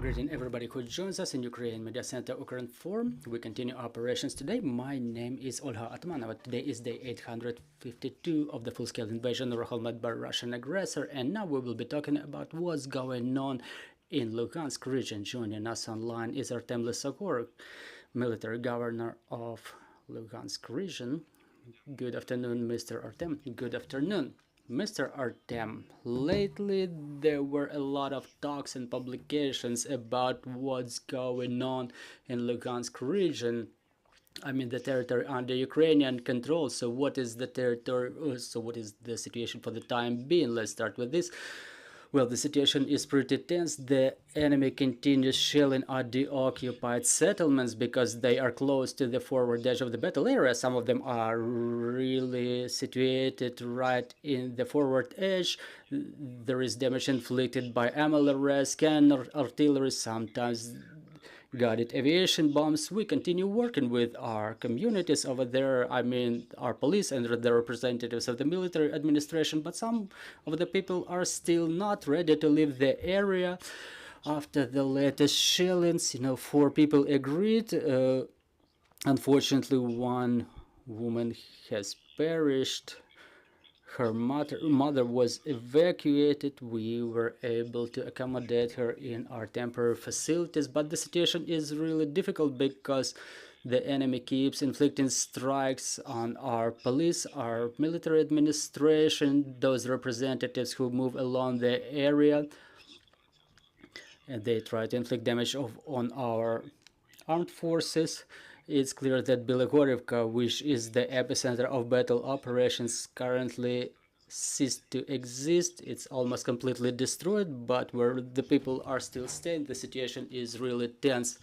Greeting everybody who joins us in Ukraine Media Center Ukraine Forum. We continue operations today. My name is Olga Atmanova. Today is day 852 of the full-scale invasion led by Russian aggressor, and now we will be talking about what's going on in Luhansk region. Joining us online is Artem Lysohor, military governor of Luhansk region. Good afternoon, Mr. Artem. Good afternoon. Mr. Artem, lately there were a lot of talks and publications about what's going on in Luhansk region. I mean, the territory under Ukrainian control. So what is the territory, what is the situation for the time being? Let's start with this. Well, the situation is pretty tense. The enemy continues shelling at the occupied settlements because they are close to the forward edge of the battle area. Some of them are really situated right in the forward edge. There is damage inflicted by MLRS, scanner, artillery, sometimes guided aviation bombs. We continue working with our communities over there, I mean our police and the representatives of the military administration, but some of the people are still not ready to leave the area. After the latest shellings, 4 people agreed. Unfortunately, one woman has perished. Her mother was evacuated. We were able to accommodate her in our temporary facilities, but the situation is really difficult because the enemy keeps inflicting strikes on our police, our military administration, those representatives who move along the area, and they try to inflict damage on our armed forces. It's clear that Belogorivka, which is the epicenter of battle operations, currently ceased to exist. It's almost completely destroyed, but where the people are still staying, the situation is really tense.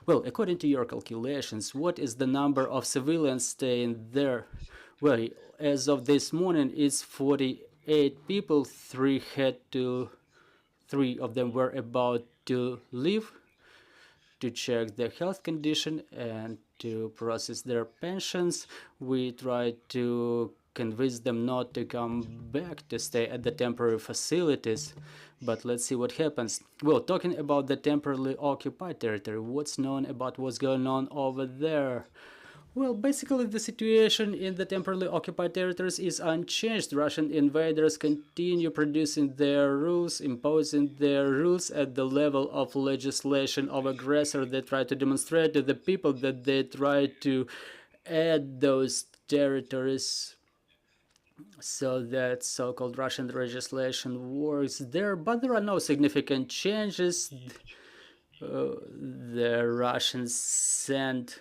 Well, according to your calculations, what is the number of civilians staying there? Well, as of this morning, it's 48 people. 3 of them were about to leave to check their health condition and to process their pensions. We tried to convince them not to come back to stay at the temporary facilities, but let's see what happens. Well, talking about the temporarily occupied territory, what's known about what's going on over there? Well, basically the situation in the temporarily occupied territories is unchanged. Russian invaders continue producing their rules, imposing their rules at the level of legislation of aggressor. They try to demonstrate to the people that they try to add those territories so that so-called Russian legislation works there, but there are no significant changes. The Russians sent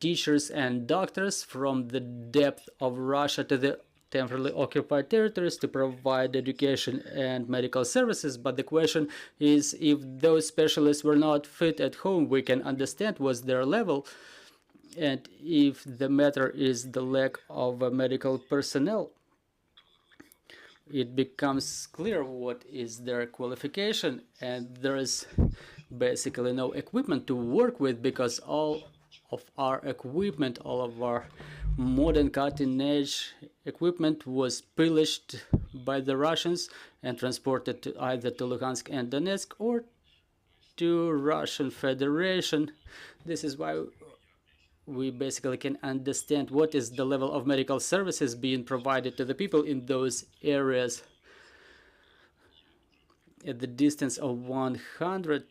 teachers and doctors from the depth of Russia to the temporarily occupied territories to provide education and medical services. But the question is, if those specialists were not fit at home, we can understand what's their level. And if the matter is the lack of medical personnel, it becomes clear what is their qualification. And there is basically no equipment to work with because all of our equipment, all of our modern cutting-edge equipment was pillaged by the Russians and transported to either to Luhansk and Donetsk or to Russian Federation. This is why we basically can understand what is the level of medical services being provided to the people in those areas. At the distance of 100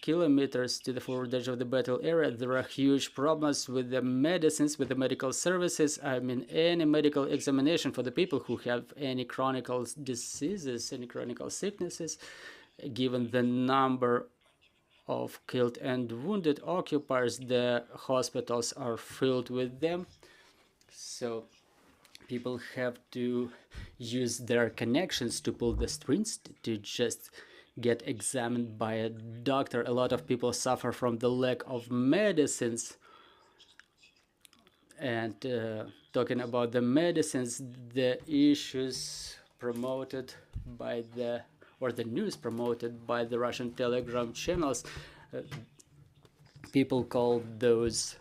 kilometers to the forward edge of the battle area, there are huge problems with the medicines, with the medical services. I mean, any medical examination for the people who have any chronic diseases, any chronic sicknesses, given the number of killed and wounded occupiers, the hospitals are filled with them. So people have to use their connections to pull the strings to just get examined by a doctor. A lot of people suffer from the lack of medicines. And talking about the medicines, the issues promoted by the news promoted by the Russian Telegram channels, people call those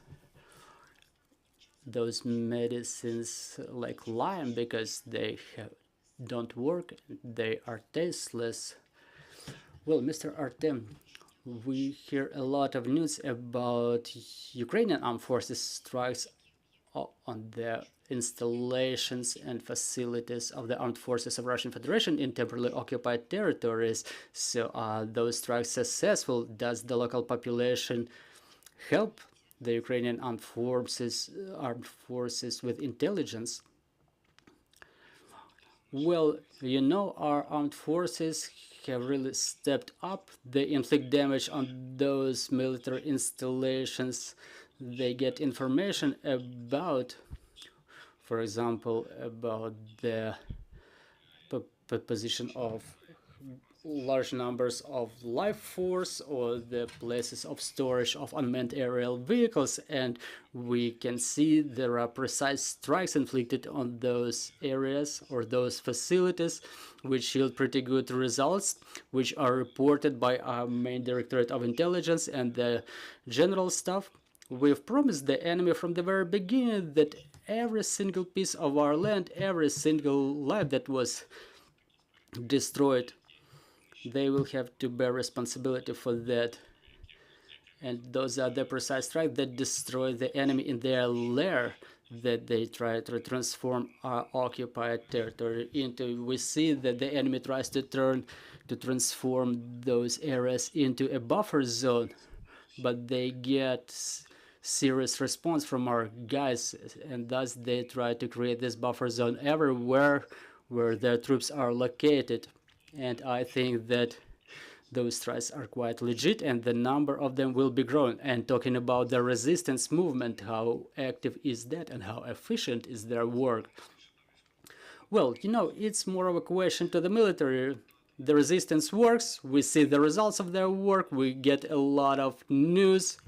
medicines like lime because they don't work, they are tasteless. Well, Mr. Artem, we hear a lot of news about Ukrainian armed forces strikes on the installations and facilities of the armed forces of Russian Federation in temporarily occupied territories. So are those strikes successful? Does the local population help the Ukrainian armed forces with intelligence? Well, you know, our armed forces have really stepped up. They inflict damage on those military installations. They get information about, for example, about the position of large numbers of life force or the places of storage of unmanned aerial vehicles, and we can see there are precise strikes inflicted on those areas or those facilities, which yield pretty good results, which are reported by our main Directorate of Intelligence and the General Staff. We've promised the enemy from the very beginning that every single piece of our land, every single life that was destroyed, they will have to bear responsibility for that. And those are the precise strikes that destroy the enemy in their lair, that they try to transform our occupied territory into. We see that the enemy tries to transform those areas into a buffer zone, but they get serious response from our guys, and thus they try to create this buffer zone everywhere where their troops are located. And I think that those strikes are quite legit, and the number of them will be growing. And talking about the resistance movement, how active is that and how efficient is their work? Well, you know, it's more of a question to the military. The resistance works, we see the results of their work, we get a lot of news,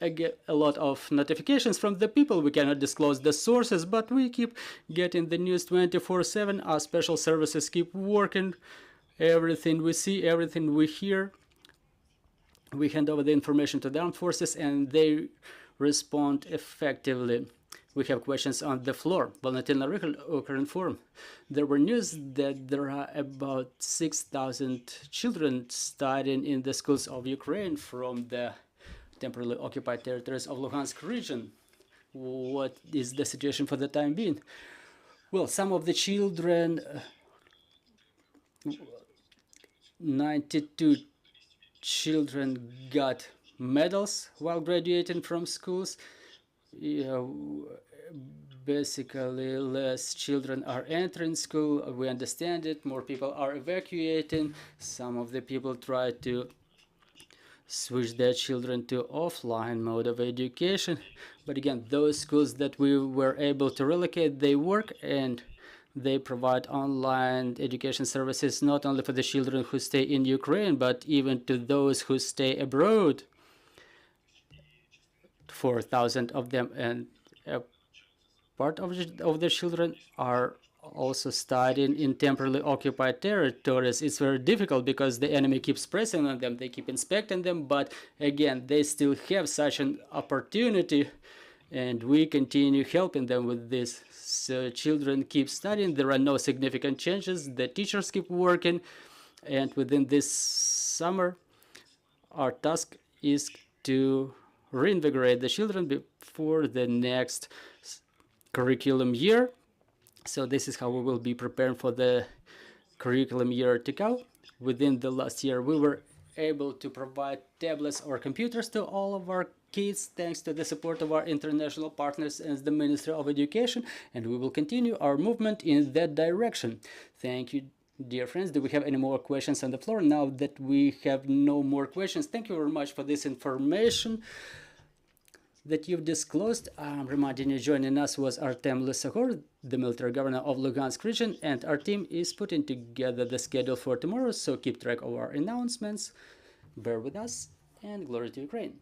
I get a lot of notifications from the people. We cannot disclose the sources, but we keep getting the news 24/7. Our special services keep working. Everything we see, everything we hear, we hand over the information to the armed forces and they respond effectively. We have questions on the floor. Volunteer Ukraine Forum. There were news that there are about 6,000 children studying in the schools of Ukraine from the temporarily occupied territories of Luhansk region. What is the situation for the time being? Well, some of the children, 92 children got medals while graduating from schools. Basically, less children are entering school. We understand it. More people are evacuating. Some of the people try to switch their children to offline mode of education. But again, those schools that we were able to relocate, they work and they provide online education services not only for the children who stay in Ukraine, but even to those who stay abroad. 4,000 of them, and a part of the children are also studying in temporarily occupied territories. It's very difficult because the enemy keeps pressing on them, they keep inspecting them, but again, they still have such an opportunity, and we continue helping them with this. So children keep studying, there are no significant changes, the teachers keep working, and within this summer, our task is to reinvigorate the children before the next curriculum year. So this is how we will be preparing for the curriculum year to go. Within the last year, we were able to provide tablets or computers to all of our kids, thanks to the support of our international partners and the Ministry of Education, and we will continue our movement in that direction. Thank you, dear friends. Do we have any more questions on the floor? Now that we have no more questions, thank you very much for this information that you've disclosed. I'm reminding you, joining us was Artem Lysohor, the military governor of Luhansk region, and our team is putting together the schedule for tomorrow, so keep track of our announcements. Bear with us, and glory to Ukraine.